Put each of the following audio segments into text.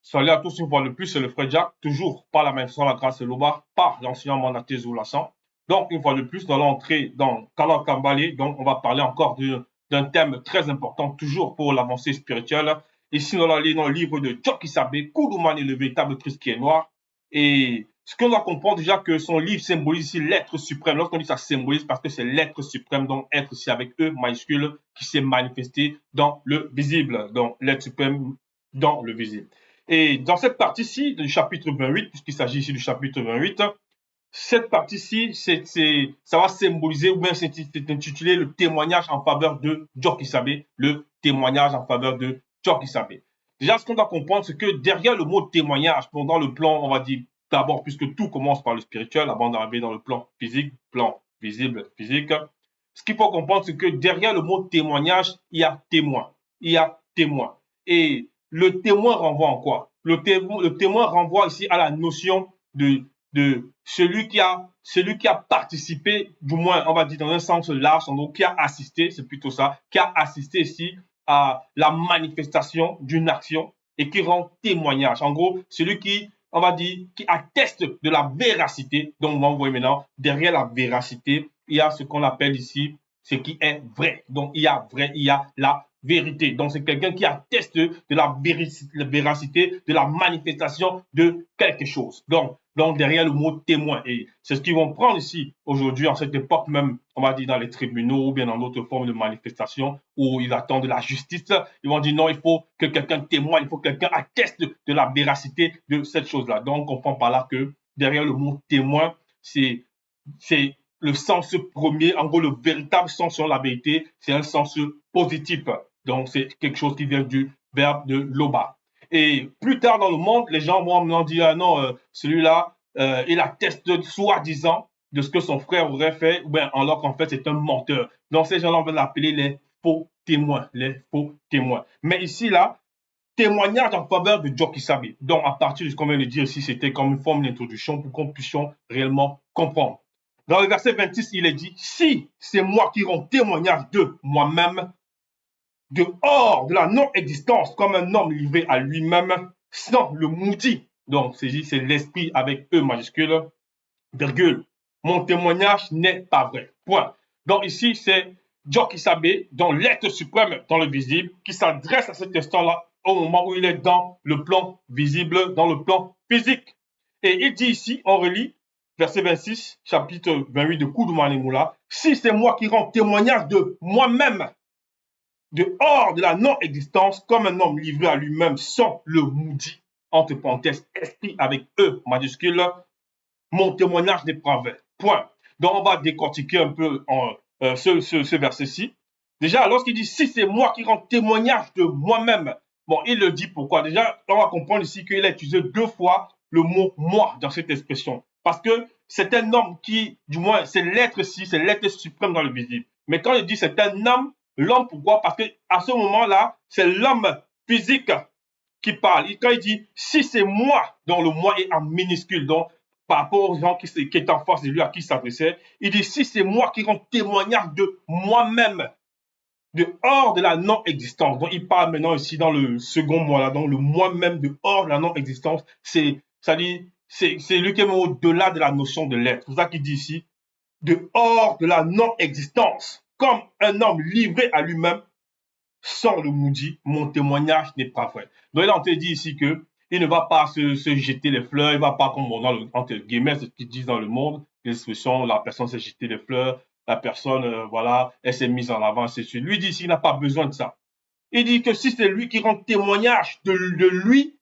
Salut à tous, une fois de plus, c'est le frère Jack, toujours par la même sur la grâce et l'Oba, par l'enseignant Manaté Zoulasan. Donc, une fois de plus, nous allons entrer dans Kala Kambale. Donc, on va parler encore d'un thème très important, toujours pour l'avancée spirituelle. Ici, nous allons lire dans le livre de Jock Isabe, Koudoumane, le véritable Christ qui est noir. Et ce qu'on doit comprendre déjà que son livre symbolise ici l'être suprême. Lorsqu'on dit ça symbolise parce que c'est l'être suprême, donc être ici avec E majuscule, qui s'est manifesté dans le visible. Donc, l'être suprême dans le visible. Et dans cette partie-ci du chapitre 28, puisqu'il s'agit ici du chapitre 28, cette partie-ci, ça va symboliser ou bien c'est intitulé le témoignage en faveur de Jock Isabe, le témoignage en faveur de Jock Isabe. Déjà, ce qu'on doit comprendre, c'est que derrière le mot témoignage, dans le plan, on va dire d'abord, puisque tout commence par le spirituel, avant d'arriver dans le plan physique, plan visible, physique, ce qu'il faut comprendre, c'est que derrière le mot témoignage, il y a témoin. Il y a témoin. Et le témoin renvoie en quoi? Le témoin renvoie ici à la notion de celui qui a participé, du moins, on va dire dans un sens large, donc qui a assisté, c'est plutôt ça, qui a assisté ici à la manifestation d'une action et qui rend témoignage. En gros, celui qui, on va dire, qui atteste de la véracité. Donc, on voit maintenant, derrière la véracité, il y a ce qu'on appelle ici ce qui est vrai. Donc, il y a vrai, il y a la vérité. Donc, c'est quelqu'un qui atteste de la véracité, de la manifestation de quelque chose. Donc derrière le mot témoin. Et c'est ce qu'ils vont prendre ici, aujourd'hui, en cette époque même, on va dire dans les tribunaux ou bien dans d'autres formes de manifestation où ils attendent de la justice. Ils vont dire non, il faut que quelqu'un témoigne, il faut que quelqu'un atteste de la véracité de cette chose-là. Donc, on comprend par là que derrière le mot témoin, c'est le sens premier, en gros, le véritable sens sur la vérité, c'est un sens positif. Donc, c'est quelque chose qui vient du verbe de loba. Et plus tard dans le monde, les gens vont maintenant dire ah non, celui-là, il atteste soi-disant de ce que son frère aurait fait, ou bien alors qu'en fait c'est un menteur. Donc ces gens-là, on va l'appeler les faux témoins, les faux témoins. Mais ici, là, témoignage en faveur de Jock Isabe. Donc à partir de ce qu'on vient de dire ici, c'était comme une forme d'introduction pour qu'on puisse réellement comprendre. Dans le verset 26, il est dit, si c'est moi qui rends témoignage de moi-même, dehors de la non-existence comme un homme livré à lui-même sans le maudit. Donc, c'est l'esprit avec E majuscule, virgule. Mon témoignage n'est pas vrai. Point. Donc, ici, c'est Jock Isabe, dont l'être suprême dans le visible, qui s'adresse à cet instant-là au moment où il est dans le plan visible, dans le plan physique. Et il dit ici, on relit, verset 26, chapitre 28 de Koudoumane Moula, si c'est moi qui rends témoignage de moi-même, dehors de la non-existence, comme un homme livré à lui-même sans le maudit, entre parenthèses, esprit avec E majuscule, mon témoignage n'est pas vrai. Point. Donc, on va décortiquer un peu ce verset-ci. Déjà, lorsqu'il dit si c'est moi qui rends témoignage de moi-même, bon, il le dit pourquoi. Déjà, on va comprendre ici qu'il a utilisé deux fois le mot moi dans cette expression. Parce que c'est un homme qui, du moins, c'est l'être-ci, c'est l'être suprême dans le visible. Mais quand il dit c'est un homme, l'homme, pourquoi? Parce qu'à ce moment-là, c'est l'homme physique qui parle. Et quand il dit si c'est moi, donc le moi est en minuscule, donc par rapport aux gens qui étaient en face de lui, à qui il s'adressait, il dit si c'est moi qui rends témoignage de moi-même, dehors de la non-existence. Donc il parle maintenant ici dans le second moi, là, donc le moi-même dehors de la non-existence, c'est lui qui est au-delà de la notion de l'être. C'est pour ça qu'il dit ici, dehors de la non-existence, comme un homme livré à lui-même, sans le maudit, mon témoignage n'est pas vrai. Donc, là, on te dit ici que il ne va pas se jeter les fleurs, il ne va pas, comme dans le, entre guillemets, ce qu'ils disent dans le monde, l'expression, la personne s'est jeté les fleurs, la personne, voilà, elle s'est mise en avant, c'est sûr. Lui dit ici, il n'a pas besoin de ça. Il dit que si c'est lui qui rend témoignage de lui,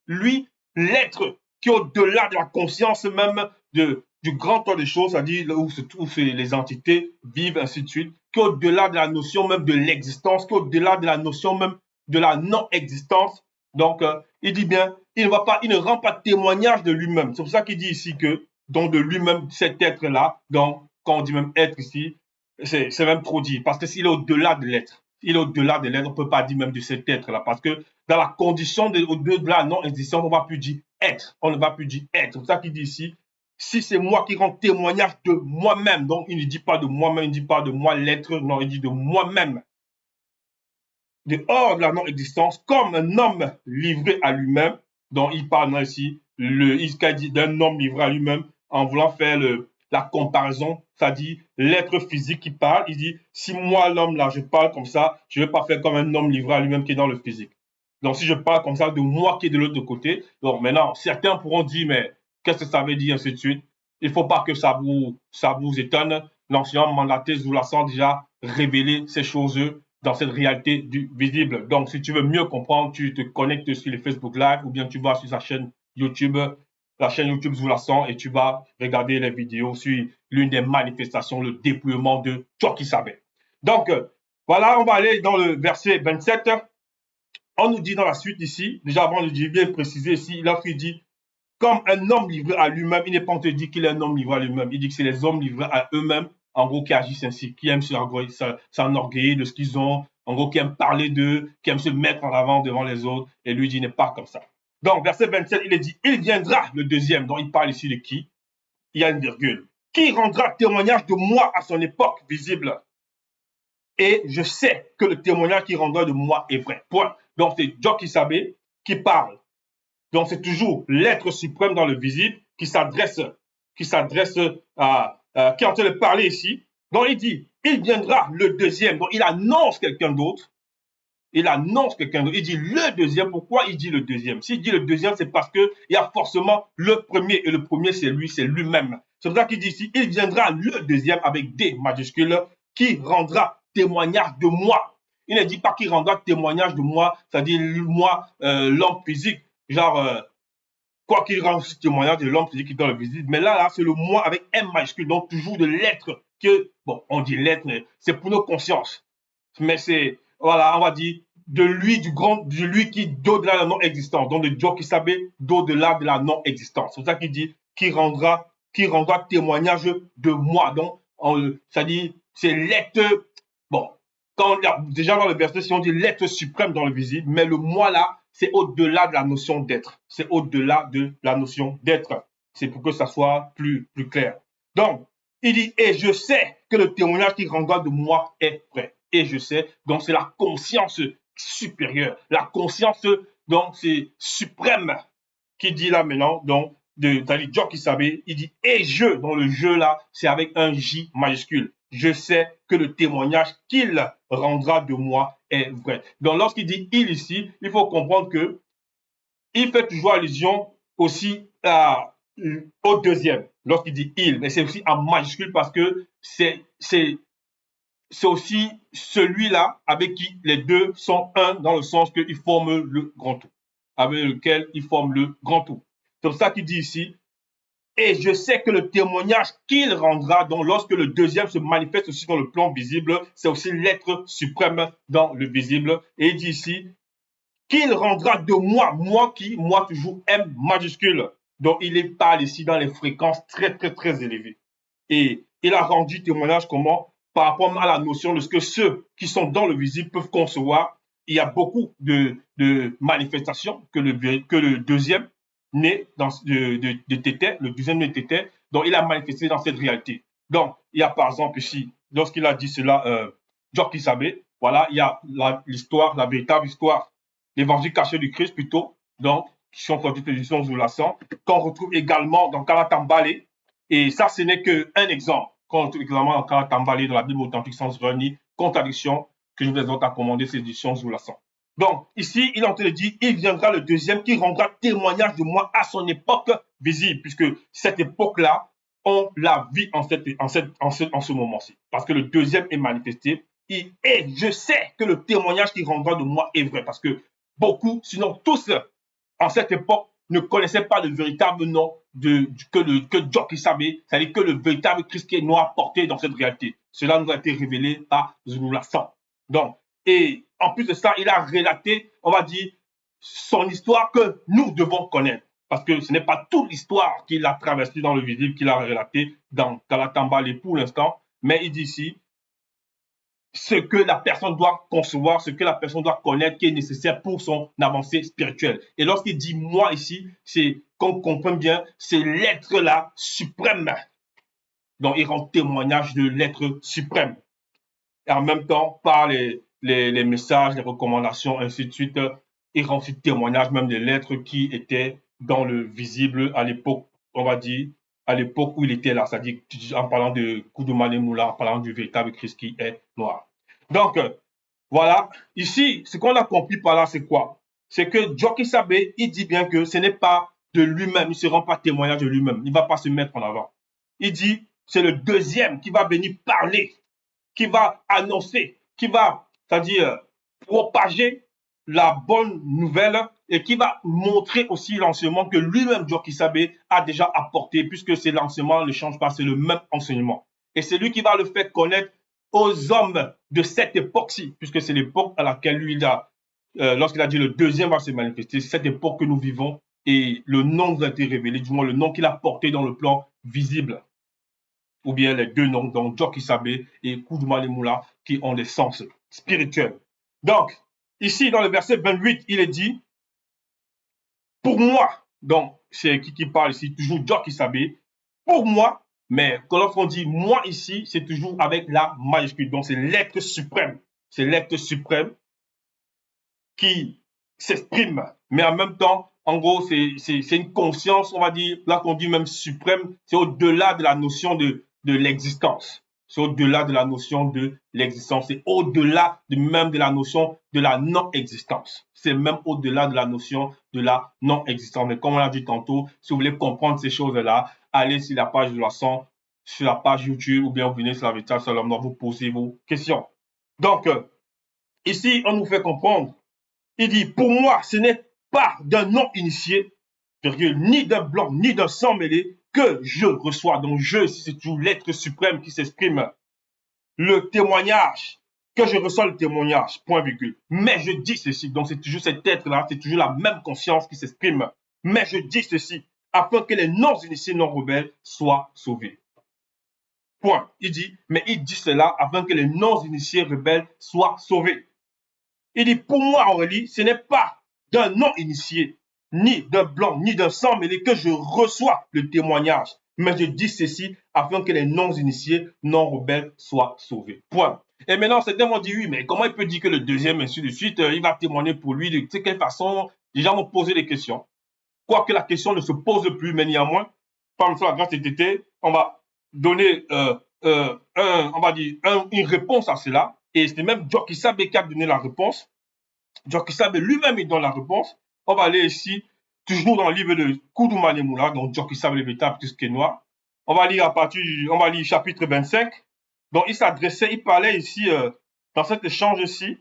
l'être qui est au-delà de la conscience même du grand temps des choses, c'est-à-dire où se trouvent les entités vivent, ainsi de suite, qui est au-delà de la notion même de l'existence, qui est au-delà de la notion même de la non-existence. Donc, il dit bien, il ne rend pas témoignage de lui-même. C'est pour ça qu'il dit ici que, donc de lui-même, cet être-là, donc, quand on dit même être ici, c'est même trop dit, parce que s'il est au-delà de l'être, il est au-delà de l'être, on ne peut pas dire même de cet être-là, parce que dans la condition de la non-existence, on ne va plus dire être, on ne va plus dire être. C'est pour ça qu'il dit ici, si c'est moi qui rends témoignage de moi-même, donc il ne dit pas de moi-même, il ne dit pas de moi l'être, non, il dit de moi-même, dehors de la non-existence, comme un homme livré à lui-même, Donc, il parle là ici, il dit d'un homme livré à lui-même en voulant faire la comparaison, c'est-à-dire l'être physique qui parle. Il dit, si moi, l'homme là, je parle comme ça, je ne vais pas faire comme un homme livré à lui-même qui est dans le physique. Donc, si je parle comme ça de moi qui est de l'autre côté, donc maintenant, certains pourront dire, mais qu'est-ce que ça veut dire, ainsi de suite. Il ne faut pas que ça vous étonne. L'ancien mandaté Zoulasan déjà révélé ces choses dans cette réalité du visible. Donc, si tu veux mieux comprendre, tu te connectes sur les Facebook Live ou bien tu vas sur sa chaîne YouTube, la chaîne YouTube Zoulasan, et tu vas regarder les vidéos sur l'une des manifestations, le dépouillement de Tchoki Sabé. Donc, voilà, on va aller dans le verset 27. On nous dit dans la suite ici, déjà avant de bien préciser ici, lorsqu'il dit comme un homme livré à lui-même, il n'est pas en te dire qu'il est un homme livré à lui-même. Il dit que c'est les hommes livrés à eux-mêmes, en gros, qui agissent ainsi, qui aiment s'enorgueillir de ce qu'ils ont, en gros, qui aiment parler d'eux, qui aiment se mettre en avant devant les autres. Et lui dit, il n'est pas comme ça. Donc, verset 27, il est dit, il viendra, le deuxième, dont il parle ici de qui? Il y a une virgule. Qui rendra témoignage de moi à son époque visible? Et je sais que le témoignage qu'il rendra de moi est vrai. Point. Donc, c'est Tchoki Sabé qui parle. Donc, c'est toujours l'être suprême dans le visible qui s'adresse qui est en train de parler ici. Donc, il dit, il viendra le deuxième. Donc, il annonce quelqu'un d'autre. Il annonce quelqu'un d'autre. Il dit le deuxième. Pourquoi il dit le deuxième? S'il dit le deuxième, c'est parce qu'il y a forcément le premier. Et le premier, c'est lui-même. C'est pour ça qu'il dit ici, il viendra le deuxième avec D majuscules qui rendra témoignage de moi. Il ne dit pas qu'il rendra témoignage de moi, c'est-à-dire moi, l'homme physique. Genre, quoi qu'il rende témoignage de l'homme physique qui est dans le visible. Mais là, c'est le moi avec M majuscule, donc toujours de l'être que, bon, on dit l'être, c'est pour nos consciences. Mais c'est, voilà, on va dire, de lui qui d'au-delà de la non-existence, donc de Tchoki Sabé d'au-delà de la non-existence. C'est ça qu'il dit, qui rendra témoignage de moi. Donc, c'est-à-dire, c'est l'être, bon, déjà dans le verset, si on dit l'être suprême dans le visible, mais le moi là, c'est au-delà de la notion d'être. C'est au-delà de la notion d'être. C'est pour que ça soit plus clair. Donc, il dit, et je sais que le témoignage qui rendra de moi est vrai. Et je sais, donc c'est la conscience supérieure. La conscience, donc c'est suprême qui dit là maintenant, donc, c'est-à-dire Tchoki Sabé, il dit, et je, dans le je là, c'est avec un J majuscule. Je sais que le témoignage qu'il rendra de moi est vrai. Donc, lorsqu'il dit il ici, il faut comprendre que il fait toujours allusion aussi au deuxième, lorsqu'il dit il, mais c'est aussi en majuscule parce que c'est aussi celui-là avec qui les deux sont un dans le sens qu'ils forment le grand tout, avec lequel ils forment le grand tout. C'est pour ça qu'il dit ici, et je sais que le témoignage qu'il rendra, donc lorsque le deuxième se manifeste aussi dans le plan visible, c'est aussi l'être suprême dans le visible. Et il dit ici, qu'il rendra de moi, moi toujours M majuscule. Donc il parle ici dans les fréquences très, très, très élevées. Et il a rendu témoignage comment? Par rapport à la notion de ce que ceux qui sont dans le visible peuvent concevoir. Il y a beaucoup de manifestations que le deuxième né de Tété, le deuxième né de Tété, donc il a manifesté dans cette réalité. Donc, il y a par exemple ici, lorsqu'il a dit cela, Tchoki Sabé, voilà, il y a l'histoire, la véritable histoire, l'évangile caché du Christ plutôt, donc, qui sont traduites éditions Zoulasan, qu'on retrouve également dans Kalatambale. Et ça, ce n'est qu'un exemple. Qu'on retrouve également dans Kalatambale, dans la Bible authentique sans vernis, contradiction, que je vous exhorte à commander ces éditions Zoulasan. Donc, ici, il est en train de dire, il viendra le deuxième qui rendra témoignage de moi à son époque visible, puisque cette époque-là, on la vit en ce moment-ci. Parce que le deuxième est manifesté. Et je sais que le témoignage qui rendra de moi est vrai, parce que beaucoup, sinon tous, en cette époque, ne connaissaient pas le véritable nom que Tchoki Sabé, c'est-à-dire que le véritable Christ qui est noir porté dans cette réalité. Cela nous a été révélé par Zoulasan. Donc, et en plus de ça, il a relaté, on va dire, son histoire que nous devons connaître. Parce que ce n'est pas toute l'histoire qu'il a traversée dans le visible qu'il a relaté dans Kalatambale pour l'instant, mais il dit ici ce que la personne doit concevoir, ce que la personne doit connaître qui est nécessaire pour son avancée spirituelle. Et lorsqu'il dit moi ici, c'est qu'on comprenne bien, c'est l'être là suprême. Donc il rend témoignage de l'être suprême. Et en même temps, par les messages, les recommandations, ainsi de suite, il rend aussi témoignage même des lettres qui étaient dans le visible à l'époque, on va dire, à l'époque où il était là, c'est-à-dire en parlant de Koudoumane Moula, en parlant du véritable Christ qui est noir. Donc, voilà, ici, ce qu'on a compris par là, c'est quoi? C'est que Djoki Sabé, il dit bien que ce n'est pas de lui-même, il ne se rend pas témoignage de lui-même, il ne va pas se mettre en avant. Il dit, c'est le deuxième qui va venir parler, qui va annoncer, qui va, c'est-à-dire propager la bonne nouvelle et qui va montrer aussi l'enseignement que lui-même, Djoki Sabé, a déjà apporté, puisque c'est l'enseignement ne change pas, c'est le même enseignement. Et c'est lui qui va le faire connaître aux hommes de cette époque-ci, puisque c'est l'époque à laquelle lui, lorsqu'il a dit le deuxième va se manifester, c'est cette époque que nous vivons et le nom nous a été révélé, du moins le nom qu'il a porté dans le plan visible, ou bien les deux noms, donc Djoki Sabé et Koudoumane Moula, qui ont des sens spirituels. Donc, ici, dans le verset 28, il est dit, pour moi, donc c'est qui parle ici, toujours Djoki Sabé, pour moi, mais lorsqu'on dit moi ici, c'est toujours avec la majuscule, donc c'est l'être suprême, c'est l'être suprême qui s'exprime, mais en même temps, en gros, c'est une conscience, on va dire, là qu'on dit même suprême, c'est au-delà de la notion de l'existence. C'est au-delà de la notion de l'existence. C'est au-delà même de la notion de la non-existence. C'est même au-delà de la notion de la non-existence. Mais comme on l'a dit tantôt, si vous voulez comprendre ces choses-là, allez sur la page de la sang, sur la page YouTube, ou bien vous venez sur la Véritable Salomon, vous posez vos questions. Donc, ici, on nous fait comprendre. Il dit, pour moi, ce n'est pas d'un non-initié, ni d'un blanc, ni d'un sang mêlé, que je reçois. Donc, je, c'est toujours l'être suprême qui s'exprime. Le témoignage, que je reçois le témoignage, point virgule. Mais je dis ceci, donc c'est toujours cet être-là, c'est toujours la même conscience qui s'exprime. Mais je dis ceci, afin que les non-initiés, non-rebelles soient sauvés. Point. Il dit, mais il dit cela afin que les non-initiés rebelles soient sauvés. Il dit, pour moi, Aurélie, ce n'est pas d'un non-initié, ni d'un blanc, ni d'un sang mêlé que je reçois le témoignage. Mais je dis ceci afin que les non-initiés, non-rebelles soient sauvés. Point. Et maintenant, certains vont dire, oui, mais comment il peut dire que le deuxième, ainsi de suite, il va témoigner pour lui, de quelle façon? Les gens vont poser des questions. Quoique la question ne se pose plus, mais néanmoins, par la grâce de TT, on va donner on va dire une réponse à cela. Et c'est même Djoki Sabé qui a donné la réponse. Djoki Sabé lui-même il donne la réponse. On va aller ici, toujours dans le livre de Koudoumane Moula, donc Djoki Sabé le véritable Christ noir. On va lire on va lire chapitre 25. Donc il s'adressait, il parlait ici, dans cet échange-ci,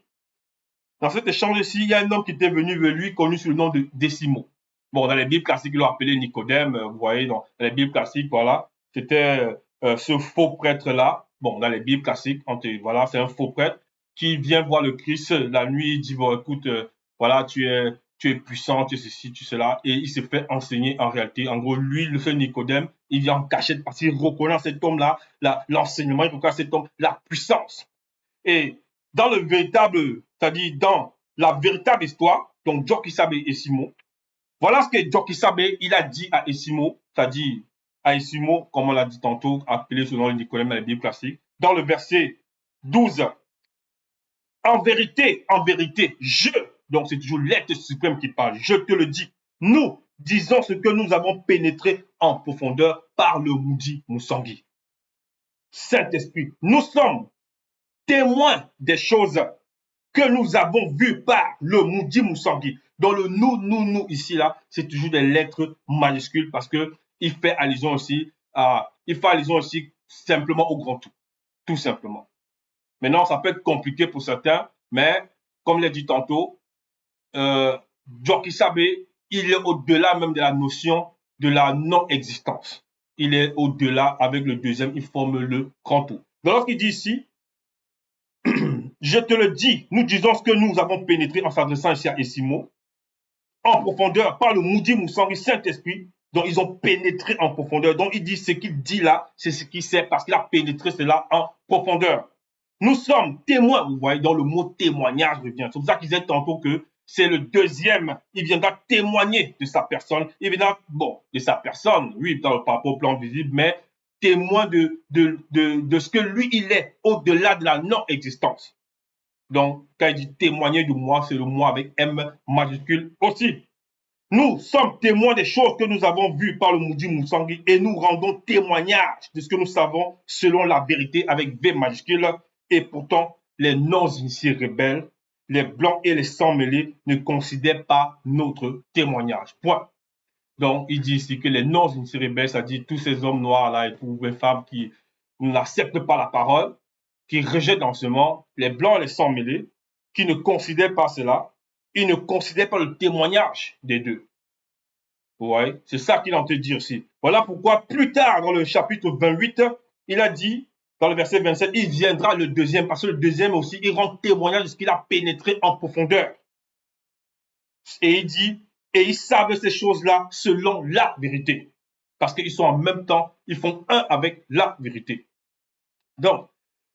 il y a un homme qui était venu vers lui, connu sous le nom de Décimo. Bon, dans les Bibles classiques, ils l'ont appelé Nicodème, vous voyez, dans les Bibles classiques, voilà, c'était ce faux prêtre-là. Bon, dans les Bibles classiques, voilà, c'est un faux prêtre qui vient voir le Christ la nuit, il dit, bon, écoute, voilà, tu es puissant, tu es ceci, tu es cela, et il se fait enseigner en réalité. En gros, lui, le fait Nicodème, il vient en cachette parce qu'il reconnaît cet homme-là, l'enseignement, il reconnaît cet homme, la puissance. Et dans le véritable, c'est-à-dire dans la véritable histoire, donc Djoki Sabé et Simon, voilà ce que Djoki Sabé, il a dit à Essimo, c'est-à-dire à Essimo, comme on l'a dit tantôt, appelé selon le Nicodème dans la Bible classique, dans le verset 12. En vérité, je, donc c'est toujours l'être suprême qui parle, je te le dis, nous disons ce que nous avons pénétré en profondeur par le Moudi Moussangui. Saint-Esprit, nous sommes témoins des choses que nous avons vues par le Moudi Moussangui. Dans le nous, ici, là, c'est toujours des lettres majuscules parce que il fait allusion aussi simplement au grand tout simplement. Maintenant, ça peut être compliqué pour certains, mais comme je l'ai dit tantôt, Djoki Sabé, il est au-delà même de la notion de la non-existence. Il est au-delà, avec le deuxième, il forme le grand tout. Donc, lorsqu'il dit ici, je te le dis, nous disons ce que nous avons pénétré en s'adressant ici à Essimo, en profondeur, par le Moudi Moussangui Saint-Esprit, donc ils ont pénétré en profondeur. Donc il dit ce qu'il dit là, c'est ce qu'il sait parce qu'il a pénétré cela en profondeur. Nous sommes témoins, vous voyez, dans le mot témoignage revient. C'est pour ça qu'il disait tantôt que c'est le deuxième, il viendra témoigner de sa personne, il viendra, bon, de sa personne, oui, par rapport au plan visible, mais témoin de ce que lui, il est, au-delà de la non-existence. Donc, quand il dit témoigner de moi, c'est le moi avec M majuscule aussi. Nous sommes témoins des choses que nous avons vues par le Moudi Moussangui et nous rendons témoignage de ce que nous savons selon la vérité avec V majuscule. Et pourtant, les non-initiés rebelles, les blancs et les sans-mêlés ne considèrent pas notre témoignage. Point. Donc, il dit ici que les non-initiés rebelles, c'est-à-dire tous ces hommes noirs là et toutes les femmes qui n'acceptent pas la parole, qui rejettent l'enseignement, les blancs et les sans-mêlés, qui ne considèrent pas cela, ils ne considèrent pas le témoignage des deux. Ouais, c'est ça qu'il a envie de dire ici. Voilà pourquoi plus tard dans le chapitre 28, il a dit, dans le verset 27, il viendra le deuxième, parce que le deuxième aussi, il rend témoignage de ce qu'il a pénétré en profondeur. Et il dit, et ils savent ces choses-là selon la vérité. Parce qu'ils sont en même temps, ils font un avec la vérité. Donc,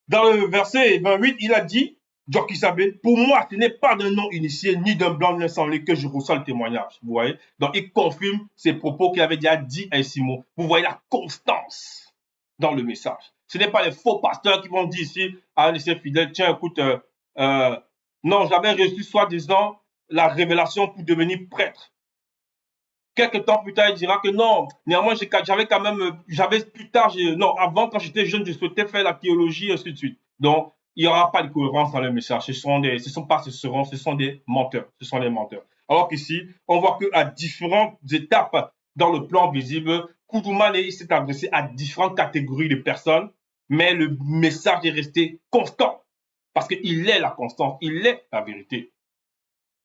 dans le verset 28, il a dit, Joki Sabé, pour moi, ce n'est pas d'un non initié ni d'un blanc ni d'un sans que je reçois le témoignage. Vous voyez? Donc, il confirme ses propos qu'il avait déjà dit à Simon. Vous voyez la constance dans le message. Ce n'est pas les faux pasteurs qui vont dire ici à un de ses fidèles, tiens, écoute, non, j'avais reçu soi-disant la révélation pour devenir prêtre. Quelques temps plus tard, il dira que non, néanmoins, j'avais quand même, j'avais plus tard, non, avant, quand j'étais jeune, je souhaitais faire la théologie, et ainsi de suite. Donc, il n'y aura pas de cohérence dans le message. Ce sont des menteurs. Ce sont des menteurs. Alors qu'ici, on voit qu'à différentes étapes dans le plan visible, Koudoumane s'est adressé à différentes catégories de personnes, mais le message est resté constant. Parce qu'il est la constance, il est la vérité.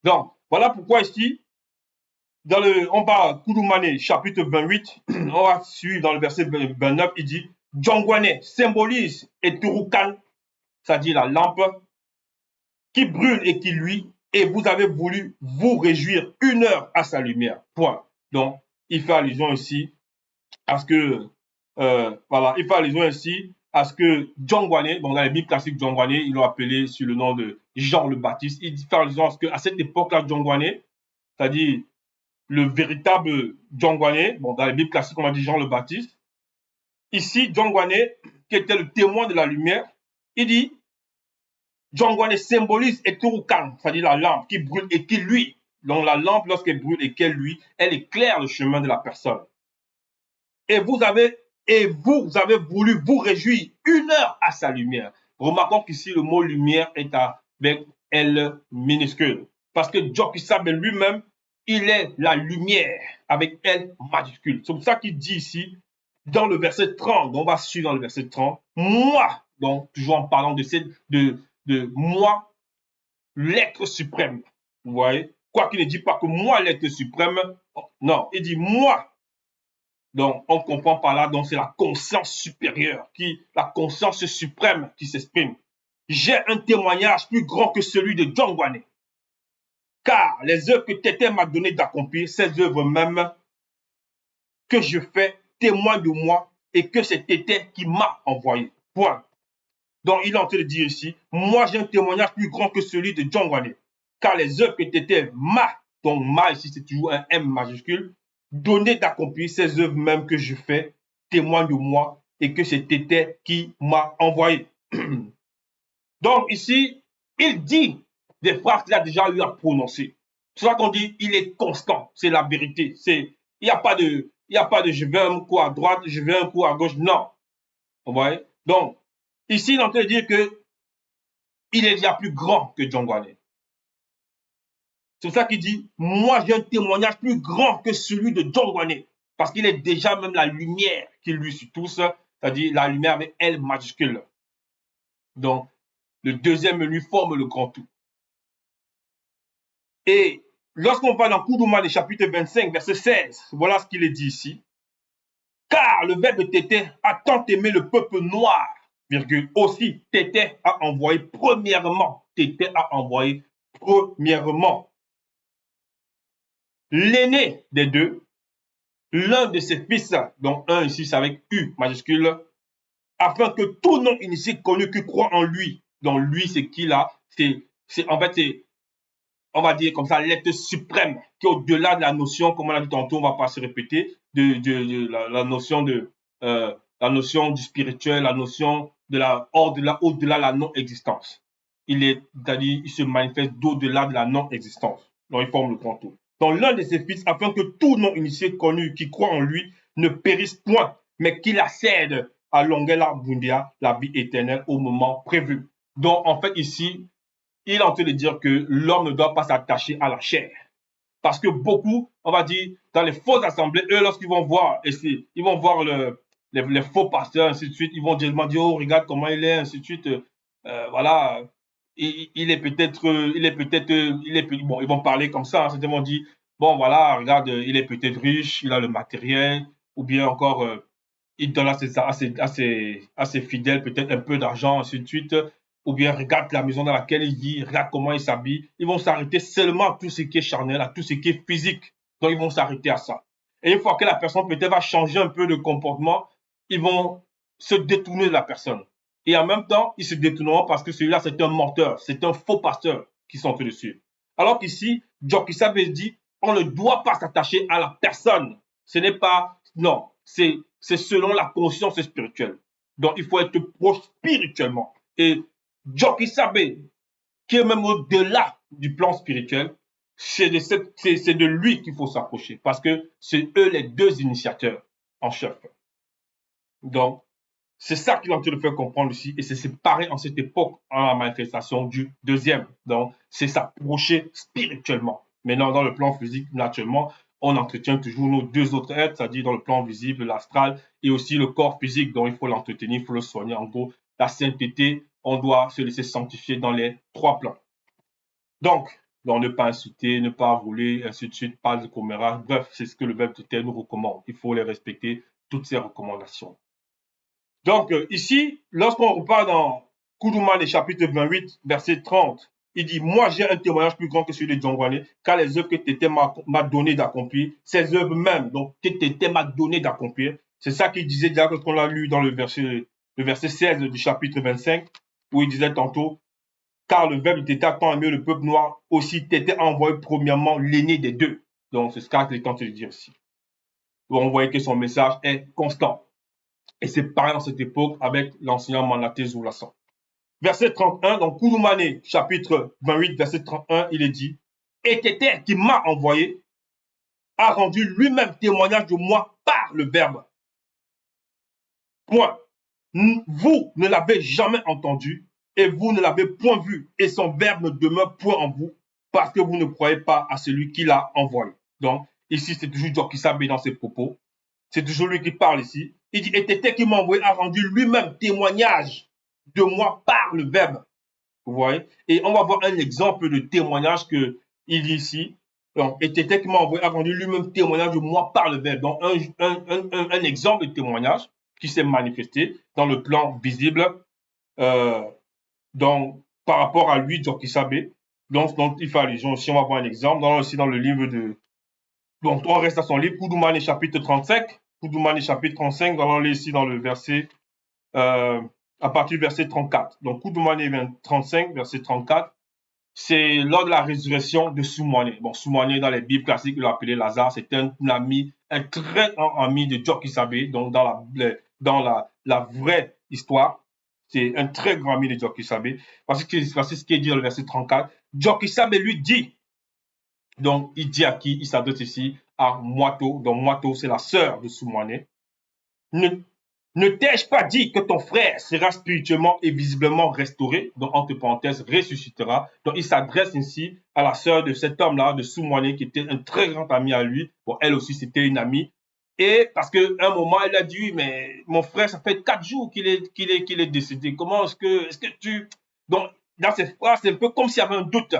Donc, voilà pourquoi ici, on parle Koudoumane, chapitre 28, on va suivre dans le verset 29, il dit Djongwane symbolise Eturukan, c'est-à-dire la lampe qui brûle et qui luit, et vous avez voulu vous réjouir 1 heure à sa lumière. Point. Donc, il fait allusion ici à ce que, voilà, il fait allusion ici à ce que Djongwane, donc dans les Bibles classiques, Djongwane, ils l'ont appelé sur le nom de Jean le Baptiste. Il fait allusion à ce qu'à cette époque-là, Djongwane, c'est-à-dire le véritable Djongwane, bon, dans les Bibles classiques, on va dire Jean le Baptiste. Ici, Djongwane, qui était le témoin de la lumière, il dit Djongwane symbolise Eturukan, c'est-à-dire la lampe qui brûle et qui luit. Donc la lampe, lorsqu'elle brûle et qu'elle luit, elle éclaire le chemin de la personne. Et vous avez voulu vous réjouir 1 heure à sa lumière. Remarquons qu'ici, le mot lumière est avec L minuscule. Parce que Djokisab lui-même, il est la lumière avec L majuscule. C'est pour ça qu'il dit ici, dans le verset 30, on va suivre dans le verset 30, moi, donc toujours en parlant de moi, l'être suprême. Vous voyez? Quoi qu'il ne dit pas que moi, l'être suprême, non, il dit moi. Donc, on comprend par là, donc c'est la conscience supérieure, la conscience suprême qui s'exprime. J'ai un témoignage plus grand que celui de Djongwane. Car les œuvres que Tété m'a donné d'accomplir, ces œuvres même que je fais, témoignent de moi et que c'est Tété qui m'a envoyé. Point. Donc, il est en train de dire ici, moi j'ai un témoignage plus grand que celui de Djongwane. Car les œuvres que Tété m'a, donc m'a ici c'est toujours un M majuscule, donné d'accomplir ces œuvres même que je fais, témoignent de moi et que c'est Tété qui m'a envoyé. Donc ici, il dit des phrases qu'il a déjà eu à prononcer. C'est ça qu'on dit, il est constant, c'est la vérité. Il n'y a pas de je vais un coup à droite, je vais un coup à gauche, non. Vous voyez? Donc, ici, il est en train de dire que il est déjà plus grand que Djongwane. C'est pour ça qu'il dit, moi j'ai un témoignage plus grand que celui de Djongwane. Parce qu'il est déjà même la lumière qui lui sur tous, c'est-à-dire la lumière avec L majuscule. Donc, le deuxième lui forme le grand tout. Et lorsqu'on va dans Koudoumane, chapitre 25, verset 16, voilà ce qu'il est dit ici. Car le verbe Tété a tant aimé le peuple noir, virgule, aussi Tété a envoyé premièrement l'aîné des deux, l'un de ses fils, donc un ici c'est avec U majuscule, afin que tout non initié connu qui croit en lui, donc lui c'est qui là, en fait c'est, on va dire comme ça, l'être suprême, qui est au-delà de la notion, comme on l'a dit tantôt, on ne va pas se répéter, la notion la notion du spirituel, la notion de au-delà de la non-existence. c'est-à-dire, il se manifeste d'au-delà de la non-existence. Donc, il forme le grand tout. Donc, l'un de ses fils, afin que tout non-initié connu qui croit en lui ne périsse point, mais qu'il accède à l'ongela bundia, la vie éternelle, au moment prévu. Donc, en fait, ici, il est en train de dire que l'homme ne doit pas s'attacher à la chair. Parce que beaucoup, on va dire, dans les fausses assemblées, eux, lorsqu'ils vont voir, ils vont voir les faux pasteurs, ainsi de suite, ils vont dire, oh, regarde comment il est, ainsi de suite. Voilà, il est peut-être, bon, ils vont parler comme ça, ils vont dire, bon, voilà, regarde, il est peut-être riche, il a le matériel, ou bien encore, il donne à ses fidèles peut-être un peu d'argent, ainsi de suite, ou bien regarde la maison dans laquelle il vit, regarde comment il s'habille. Ils vont s'arrêter seulement à tout ce qui est charnel, à tout ce qui est physique. Donc, ils vont s'arrêter à ça. Et une fois que la personne peut-être va changer un peu de comportement, ils vont se détourner de la personne. Et en même temps, ils se détourneront parce que celui-là, c'est un menteur, c'est un faux pasteur qui sont dessus. Alors qu'ici, Jokisab dit, on ne doit pas s'attacher à la personne. Ce n'est pas, non, c'est selon la conscience spirituelle. Donc, il faut être proche spirituellement. Et Jokisab, qui est même au-delà du plan spirituel, c'est de lui qu'il faut s'approcher parce que c'est eux les deux initiateurs en chef. Donc, c'est ça qu'il est en train de faire comprendre ici et c'est séparé en cette époque en la manifestation du deuxième. Donc, c'est s'approcher spirituellement. Maintenant, dans le plan physique, naturellement, on entretient toujours nos deux autres êtres, c'est-à-dire dans le plan visible, l'astral et aussi le corps physique. Donc, il faut l'entretenir, il faut le soigner. En gros, la sainteté, on doit se laisser sanctifier dans les trois plans. Donc, ne pas insulter, ne pas voler, ainsi de suite, pas de commérage. Bref, c'est ce que le Verbe de terre nous recommande. Il faut les respecter, toutes ces recommandations. Donc, ici, lorsqu'on repart dans Koudoumane, chapitre 28, verset 30, il dit, moi j'ai un témoignage plus grand que celui de Djongwane, car les œuvres que Tété m'a donné d'accomplir, ces œuvres même, donc que Tété m'a donné d'accomplir, c'est ça qu'il disait déjà quand on l'a lu dans le verset 16 du chapitre 25, où il disait tantôt, car le Verbe Tété a tant aimé le peuple noir, aussi Tété a envoyé premièrement l'aîné des deux. Donc, c'est ce qu'il est en train de dire ici. Où on voyait que son message est constant. Et c'est pareil dans cette époque avec l'enseignant Manaté Zoulassan. Verset 31, donc Koudoumane, chapitre 28, verset 31, il est dit, et Tété qui m'a envoyé a rendu lui-même témoignage de moi par le Verbe. Point. Vous ne l'avez jamais entendu et vous ne l'avez point vu et son Verbe ne demeure point en vous parce que vous ne croyez pas à celui qui l'a envoyé. Donc, ici, c'est toujours Jokisab dans ses propos. C'est toujours lui qui parle ici. Il dit, et Tété qui m'a envoyé a rendu lui-même témoignage de moi par le Verbe. Vous voyez? Et on va voir un exemple de témoignage qu'il dit ici. Donc, et Tété qui m'a envoyé a rendu lui-même témoignage de moi par le Verbe. Donc, un exemple de témoignage qui s'est manifesté dans le plan visible donc, par rapport à lui, Jokisab. Donc, il fait allusion aussi. On va voir un exemple. Aussi dans le livre de... Donc, on reste à son livre, Koudoumane, chapitre 35. Koudoumane, chapitre 35, on va aller ici dans le verset, à partir du verset 34. Donc, Koudoumane 35, verset 34, c'est lors de la résurrection de Soumane. Bon, Soumane, dans les Bibles classiques, il l'appelait Lazare. C'était un ami, un très grand ami de Jokisab. Donc, dans la vraie histoire, c'est un très grand ami de Jokisab. Parce que c'est ce qui est dit dans le verset 34. Jokisab lui dit, donc, il dit à qui? Il s'adresse ici à Moito. Donc, Moito, c'est la sœur de Soumane. Ne t'ai-je pas dit que ton frère sera spirituellement et visiblement restauré? Donc, entre parenthèses, ressuscitera. Donc, il s'adresse ici à la sœur de cet homme-là, de Soumane, qui était un très grand ami à lui. Bon, elle aussi, c'était une amie. Et parce qu'à un moment, elle a dit, oui, mais mon frère, ça fait 4 jours qu'il est décédé. Comment est-ce que tu... Donc, dans cette phrase, c'est un peu comme s'il y avait un doute.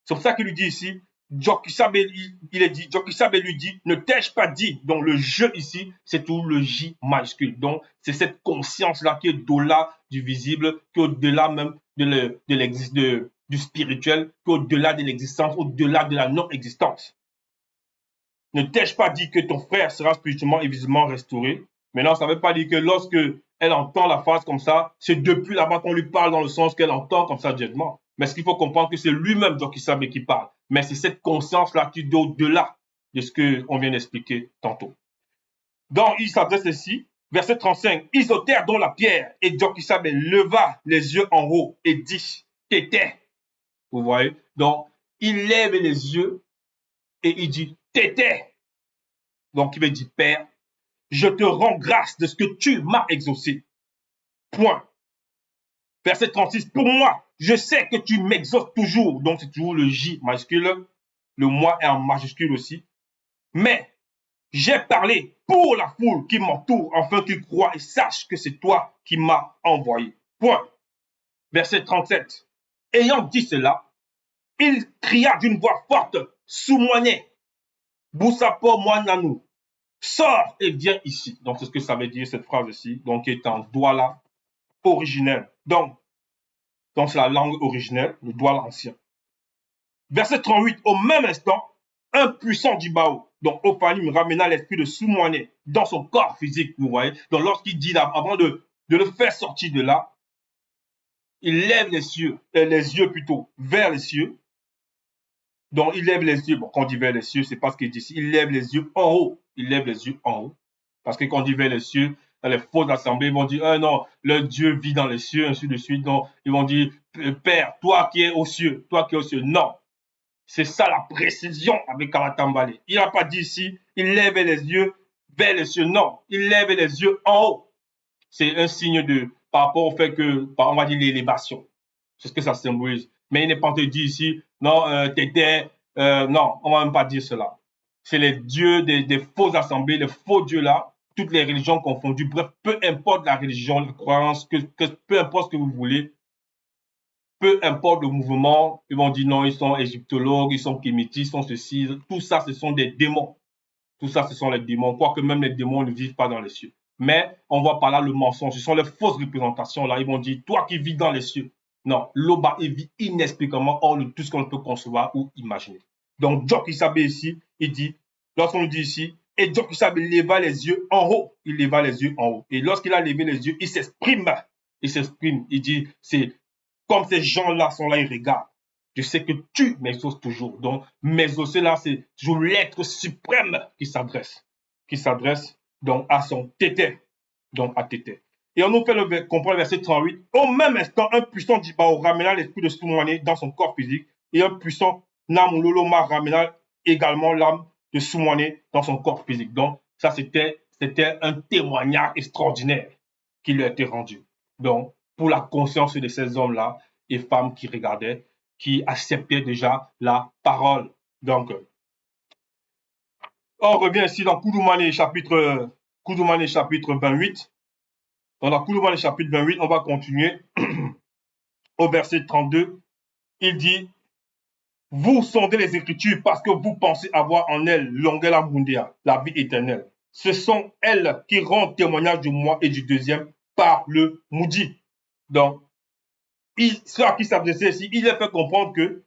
C'est pour ça qu'il lui dit ici, Jokisab lui dit, ne t'ai-je pas dit? Donc le je ici, c'est tout le J majuscule. Donc c'est cette conscience-là qui est au-delà du visible, qui est au-delà même du spirituel, qui est au-delà de l'existence, au-delà de la non-existence. Ne t'ai-je pas dit que ton frère sera spirituellement et visiblement restauré? Maintenant, ça ne veut pas dire que lorsque elle entend la phrase comme ça, c'est depuis là-bas qu'on lui parle dans le sens qu'elle entend comme ça directement. Mais ce qu'il faut comprendre, que c'est lui-même Jokisab qui parle. Mais c'est cette conscience-là qui est au-delà de ce qu'on vient d'expliquer tantôt. Donc, il s'adresse ici, verset 35, Isotère dont la pierre, et Jokisab leva les yeux en haut et dit, t'étais. Vous voyez? Donc, il lève les yeux et il dit t'étais. Donc, il veut dire Père, je te rends grâce de ce que tu m'as exaucé. Point. Verset 36, pour moi, je sais que tu m'exauces toujours. Donc, c'est toujours le J majuscule. Le moi est en majuscule aussi. Mais j'ai parlé pour la foule qui m'entoure, afin qu'ils croient et sachent que c'est toi qui m'as envoyé. Point. Verset 37. Ayant dit cela, il cria d'une voix forte, Soumoigné, Boussapo Moinanou, sors et viens ici. Donc, c'est ce que ça veut dire, cette phrase ici, donc qui est en douala originel. Donc, c'est la langue originelle, le douala ancien. Verset 38, au même instant, un puissant Dibao, donc Ophalim, ramena l'esprit de Soumoiné dans son corps physique, vous voyez. Donc, lorsqu'il dit là, avant de le faire sortir de là, il lève les yeux plutôt, vers les cieux. Donc, il lève les yeux. Bon, quand on dit vers les cieux, c'est pas ce qu'il dit ici. Il lève les yeux en haut. Il lève les yeux en haut. Parce que quand on dit vers les cieux, dans les fausses assemblées, ils vont dire, ah non, le Dieu vit dans les cieux, ainsi de suite. Donc, ils vont dire, Père, toi qui es aux cieux, toi qui es aux cieux. Non. C'est ça la précision avec Kalatambale. Il n'a pas dit ici, il lève les yeux vers les cieux. Non. Il lève les yeux en haut. C'est un signe de, par rapport au fait que, on va dire l'élévation. C'est ce que ça symbolise. Mais il n'est pas dit ici, non, t'étais, non, on ne va même pas dire cela. C'est les dieux des fausses assemblées, les faux dieux là, toutes les religions confondues, bref, peu importe la religion, la croyance, peu importe ce que vous voulez, peu importe le mouvement, ils vont dire non, ils sont égyptologues, ils sont kémétiques, ils sont ceci, tout ça, ce sont des démons. Tout ça, ce sont les démons, quoique même les démons ne vivent pas dans les cieux. Mais on voit par là le mensonge, ce sont les fausses représentations. Là, ils vont dire, toi qui vis dans les cieux. Non, Loba, il vit inexplicablement hors de tout ce qu'on peut concevoir ou imaginer. Donc, Jock Isabe ici, il dit, lorsqu'on dit ici, et Jock Isabe leva les yeux en haut. Il leva les yeux en haut. Et lorsqu'il a levé les yeux, il s'exprime. Il s'exprime. Il dit, c'est comme ces gens-là sont là, ils regardent. Je sais que tu m'exauces toujours. Donc, m'exaucer là, c'est toujours l'être suprême qui s'adresse donc à son tété, donc à tété. Et on nous fait comprendre le verset 38. Au même instant, un puissant Dibao ramena l'esprit de Soumouane dans son corps physique et un puissant Namuloloma ramena également l'âme de Soumouane dans son corps physique. Donc, ça, c'était un témoignage extraordinaire qui lui a été rendu. Donc, pour la conscience de ces hommes-là et femmes qui regardaient, qui acceptaient déjà la parole. Donc, on revient ici dans Koudoumane chapitre 28. Dans la Koudoumane chapitre 28, on va continuer au verset 32. Il dit, vous sondez les Écritures parce que vous pensez avoir en elles l'ongela mundia, la vie éternelle. Ce sont elles qui rendent témoignage du moi et du deuxième par le moudi. Donc, ceux à qui s'adressait ici, il a fait comprendre que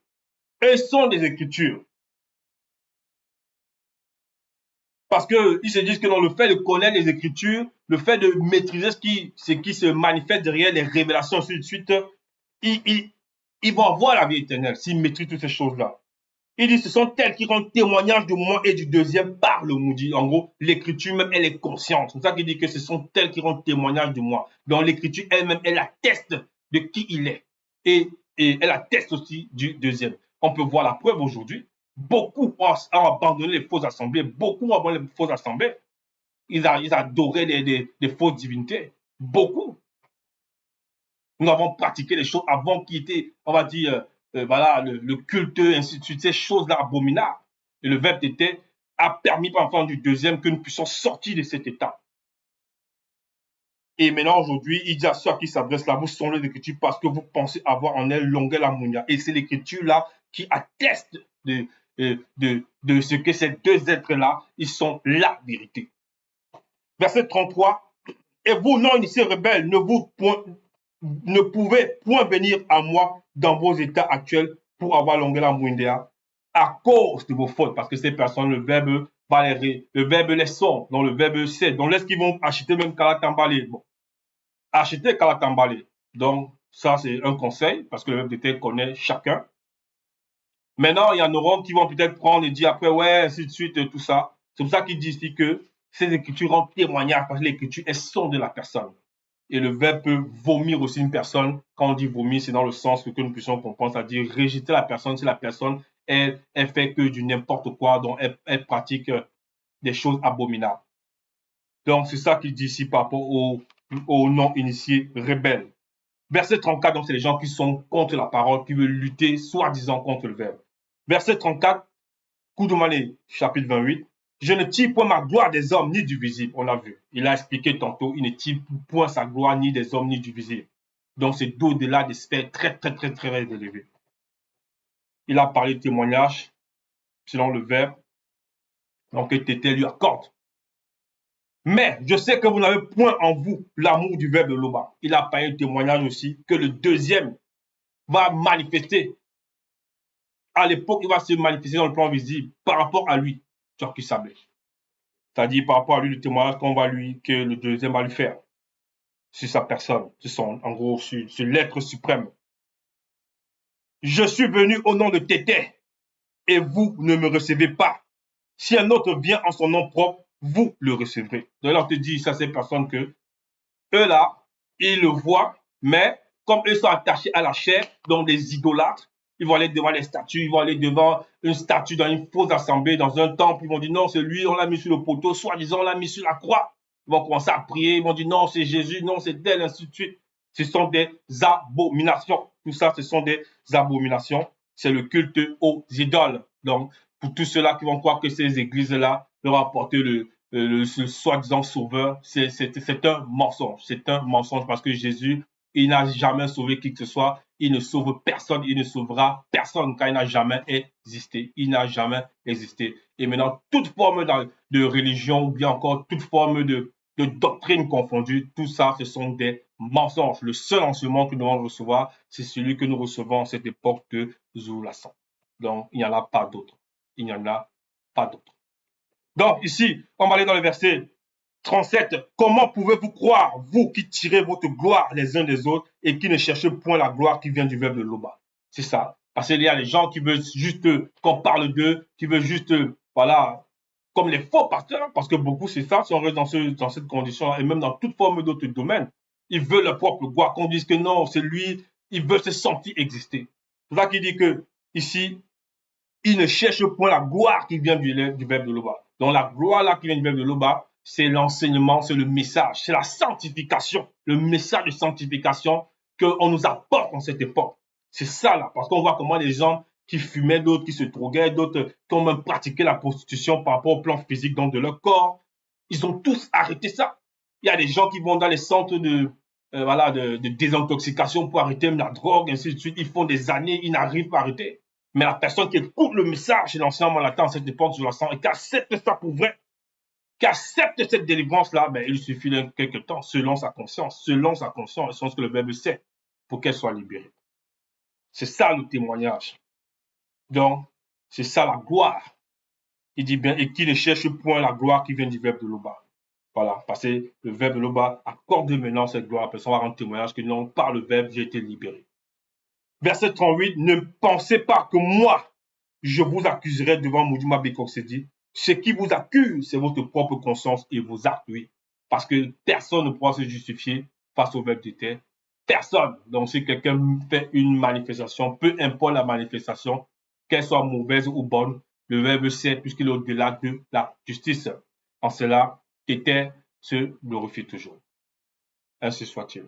elles sont des Écritures. Parce qu'ils se disent que dans le fait de connaître les Écritures, le fait de maîtriser ce qui se manifeste derrière les révélations, ainsi de suite, ils vont avoir la vie éternelle s'ils maîtrisent toutes ces choses-là. Il dit, ce sont elles qui rendent témoignage de moi et du deuxième par le maudit. En gros, l'écriture même, elle est consciente. C'est ça qu'il dit que ce sont elles qui rendent témoignage de moi. Donc, l'écriture elle-même, elle atteste de qui il est. Et elle atteste aussi du deuxième. On peut voir la preuve aujourd'hui. Beaucoup ont abandonné les fausses assemblées. Beaucoup ont abandonné les fausses assemblées. Ils adoraient des fausses divinités. Beaucoup. Nous avons pratiqué les choses avant qui étaient, on va dire, voilà, le culte, ainsi de suite, ces choses-là abominables. Et le verbe était a permis par l'enfant du deuxième que nous puissions sortir de cet état. Et maintenant, aujourd'hui, il dit à ceux qui s'adressent là, vous sont les Écritures parce que vous pensez avoir en elle longueur l'ammonia. Et c'est l'Écriture-là qui atteste de ce que ces deux êtres-là, ils sont la vérité. Verset 33. Et vous, non-initiés rebelles, ne pouvez point venir à moi dans vos états actuels pour avoir l'ongela mouindéa à cause de vos fautes. Parce que ces personnes, le verbe les sont, donc le verbe c'est. Donc, est-ce qu'ils vont acheter même Kalatambale? Bon, acheter Kalatambale. Donc, ça, c'est un conseil, parce que le verbe d'été connaît chacun. Maintenant, il y en aura qui vont peut-être prendre et dire après, ouais, ainsi de suite, tout ça. C'est pour ça qu'il dit ici que ces écritures rendent témoignage, parce que l'écriture, elles sont de la personne. Et le verbe peut vomir aussi une personne. Quand on dit vomir, c'est dans le sens que nous puissions comprendre, c'est-à-dire rejeter la personne si la personne, elle fait que du n'importe quoi, donc elle pratique des choses abominables. Donc, c'est ça qu'il dit ici par rapport aux non-initiés rebelles. Verset 34, donc c'est les gens qui sont contre la parole, qui veulent lutter, soi-disant, contre le verbe. Verset 34, Koudoumane, chapitre 28. Je ne tire point ma gloire des hommes ni du visible, on l'a vu. Il a expliqué tantôt, il ne tire point sa gloire ni des hommes ni du visible. Donc c'est d'au-delà des sphères très élevées. Il a parlé de témoignage selon le verbe, donc que Tété lui accorde. Mais je sais que vous n'avez point en vous l'amour du verbe de Loba. Il a parlé de témoignage aussi que le deuxième va manifester. À l'époque, il va se manifester dans le plan visible par rapport à lui, Tchorki Sablé. C'est-à-dire par rapport à lui, le témoignage que le deuxième va lui faire sur sa personne, en gros, sur l'être suprême. Je suis venu au nom de Tété et vous ne me recevez pas. Si un autre vient en son nom propre, vous le recevrez. Donc là, on te dit, ça, c'est personne que eux là, ils le voient, mais comme eux sont attachés à la chair, donc des idolâtres, ils vont aller devant les statues, ils vont aller devant une statue dans une fausse assemblée, dans un temple, ils vont dire non, c'est lui, on l'a mis sur le poteau, soi-disant, on l'a mis sur la croix. Ils vont commencer à prier, ils vont dire non, c'est Jésus, non, c'est tel, ainsi de suite. Ce sont des abominations. Tout ça, ce sont des abominations. C'est le culte aux idoles. Donc, pour tous ceux-là qui vont croire que ces églises-là leur apportent le soi-disant sauveur, c'est un mensonge. C'est un mensonge parce que Jésus, il n'a jamais sauvé qui que ce soit. Il ne sauve personne. Il ne sauvera personne car il n'a jamais existé. Il n'a jamais existé. Et maintenant, toute forme de religion ou bien encore toute forme de doctrine confondue, tout ça, ce sont des mensonges. Le seul enseignement que nous devons recevoir, c'est celui que nous recevons à cette époque de Zoulassan. Donc, il n'y en a pas d'autre. Il n'y en a pas d'autre. Donc, ici, on va aller dans le verset 37. Comment pouvez-vous croire, vous qui tirez votre gloire les uns des autres et qui ne cherchez point la gloire qui vient du verbe de Loba? C'est ça. Parce qu'il y a des gens qui veulent juste qu'on parle d'eux, qui veulent juste, voilà, comme les faux pasteurs, parce que beaucoup, c'est ça, si on reste dans cette condition, et même dans toute forme d'autres domaines, ils veulent leur propre gloire, qu'on dise que non, c'est lui, ils veulent se sentir exister. C'est pour ça qu'il dit que, ici, ils ne cherchent point la gloire qui vient du verbe de Loba. Donc la gloire là qui vient du verbe de Loba, c'est l'enseignement, c'est le message, c'est la sanctification, le message de sanctification qu'on nous apporte en cette époque. C'est ça là, parce qu'on voit comment les gens qui fumaient, d'autres qui se droguaient, d'autres qui ont même pratiqué la prostitution par rapport au plan physique donc de leur corps, ils ont tous arrêté ça. Il y a des gens qui vont dans les centres de désintoxication pour arrêter la drogue, ainsi de suite. Ils font des années, ils n'arrivent pas à arrêter. Mais la personne qui écoute le message de l'enseignement latin à cette époque, je la sens, et qui accepte ça pour vrai, qui accepte cette délivrance-là, ben, il suffit de quelques temps, selon sa conscience, selon ce que le verbe sait, pour qu'elle soit libérée. C'est ça le témoignage. Donc, c'est ça la gloire. Il dit bien, et qui ne cherche point la gloire qui vient du verbe de Loba. Voilà, parce que le verbe de Loba accorde maintenant cette gloire. La personne va rendre témoignage que non, par le verbe, j'ai été libéré. Verset 38, ne pensez pas que moi, je vous accuserai devant Moudouma Bekoksedi. Ce qui vous accuse, c'est votre propre conscience et vos actes, oui. Parce que personne ne pourra se justifier face au verbe de terre. Personne. Donc, si quelqu'un fait une manifestation, peu importe la manifestation, qu'elle soit mauvaise ou bonne, le verbe sait puisqu'il est au-delà de la justice. En cela, Tété se glorifie toujours. Ainsi soit-il.